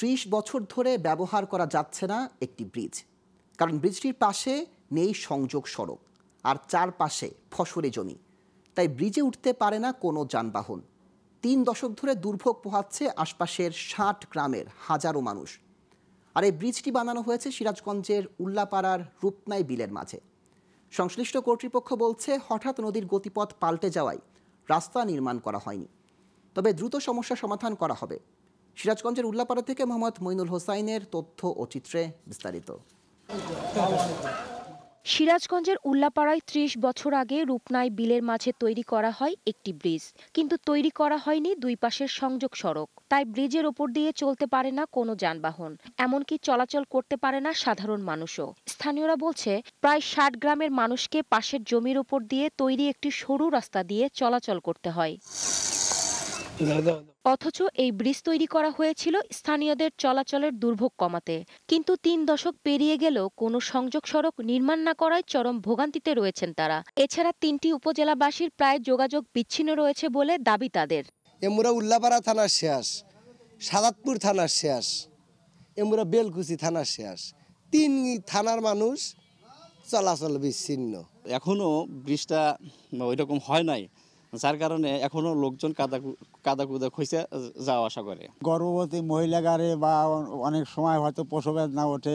30 বছর ধরে ব্যবহার করা যাচ্ছে না একটি ব্রিজ, কারণ ব্রিজটির পাশে নেই সংযোগ সড়ক আর চারপাশে ফসলি জমি, তাই ব্রিজে উঠতে পারে না কোনো যানবাহন। 3 দশক ধরে দুর্ভোগ পোহাচ্ছে আশপাশের 60 গ্রামের হাজারো মানুষ। আর এই ব্রিজটি বানানো হয়েছে সিরাজগঞ্জের উল্লাপাড়ার রূপনাই বিলের মাঝে। সংশ্লিষ্ট কর্তৃপক্ষ বলছে হঠাৎ নদীর গতিপথ পাল্টে যাওয়ায় রাস্তা নির্মাণ করা হয়নি, তবে দ্রুত সমস্যা সমাধান করা হবে। সিরাজগঞ্জের উল্লাপাড়া থেকে মোহাম্মদ মইনুল হোসাইনের তথ্য ও চিত্রে বিস্তারিত। সিরাজগঞ্জের উল্লাপাড়ায় 30 বছর আগে রূপনাই বিলের মাঝে তৈরি করা হয় একটি ব্রিজ, কিন্তু তৈরি করা হয়নি দুই পাশের সংযোগ সড়ক। তাই ব্রিজের ওপর দিয়ে চলতে পারে না কোনো যানবাহন, এমনকি চলাচল করতে পারে না সাধারণ মানুষও। স্থানীয়রা বলছে প্রায় 60 গ্রামের মানুষকে পাশের জমির ওপর দিয়ে তৈরি একটি সরু রাস্তা দিয়ে চলাচল করতে হয়। অথচ এই ব্রিজ তৈরি করা হয়েছিল স্থানীয়দের চলাচলের দুর্ভোগ কমাতে, কিন্তু 3 দশক পেরিয়ে গেলেও কোনো সংযোগ সড়ক নির্মাণ না করায় চরম ভোগান্তিতে রয়েছেন তারা। এছাড়া 3টি উপজেলাবাসীর প্রায় যোগাযোগ বিচ্ছিন্ন রয়েছে বলে দাবি তাদের। এমুরা উল্লাপাড়া থানার শেষ, সাদাতপুর থানার শেষ, এমুরা বেলকুচি থানার শেষ, 3 থানার মানুষ চলাচল বিচ্ছিন্ন। এখনো ব্রিজটা ওইরকম হয় নাই, যার কারণে এখনো লোকজন কাদা কুদা খসে যাওয়া আসা করে। গর্ভবতী মহিলা গাড়ি বা অনেক সময় হয়তো প্রসব বেদনা ওঠে,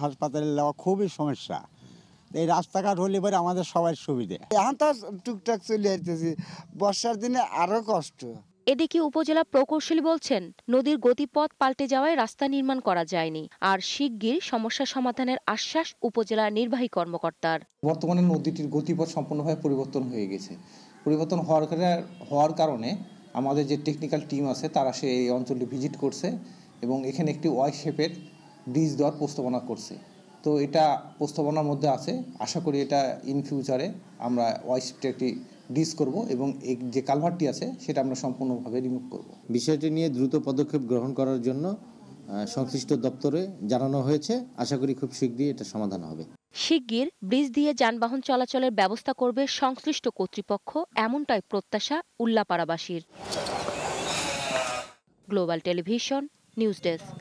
হাসপাতালে যাওয়া খুবই সমস্যা। এই রাস্তাঘাট হলে পরে আমাদের সবার সুবিধে। এখন তো টুকটাক চলে আসতেছি, বর্ষার দিনে আরো কষ্ট। এদিকে উপজেলা প্রকৌশলী বলছেন নদীর গতিপথ পাল্টে যাওয়ায় রাস্তা নির্মাণ করা যায়নি, আর শিগগির সমস্যা সমাধানের আশ্বাস উপজেলা নির্বাহী কর্মকর্তার। বর্তমানে নদীটির গতিপথ সম্পূর্ণভাবে পরিবর্তন হয়ে গেছে। পরিবর্তন হওয়ার কারণে আমাদের যে টেকনিক্যাল টিম আছে তারা এই অঞ্চলটি ভিজিট করছে এবং এখানে একটি ওয়াই শেপের ব্রিজ দেওয়ার প্রস্তাবনা করছে। তো এটা প্রস্তাবনার মধ্যে আছে, আশা করি এটা ইন ফিউচারে আমরা ওয়াই শেপটা একটি ব্রিজ করব এবং এই যে কালভারটি আছে সেটা আমরা সম্পূর্ণভাবে রিমুভ করব। বিষয়টি নিয়ে দ্রুত পদক্ষেপ গ্রহণ করার জন্য সংশ্লিষ্ট দপ্তরে জানানো হয়েছে। আশা করি খুব শীঘ্রই এটা সমাধান হবে। শিগগির ব্রিজ দিয়ে যানবাহন চলাচলের ব্যবস্থা করবে সংশ্লিষ্ট কর্তৃপক্ষ, এমনটাই প্রত্যাশা উল্লাপাড়াবাসীর। Global television news desk.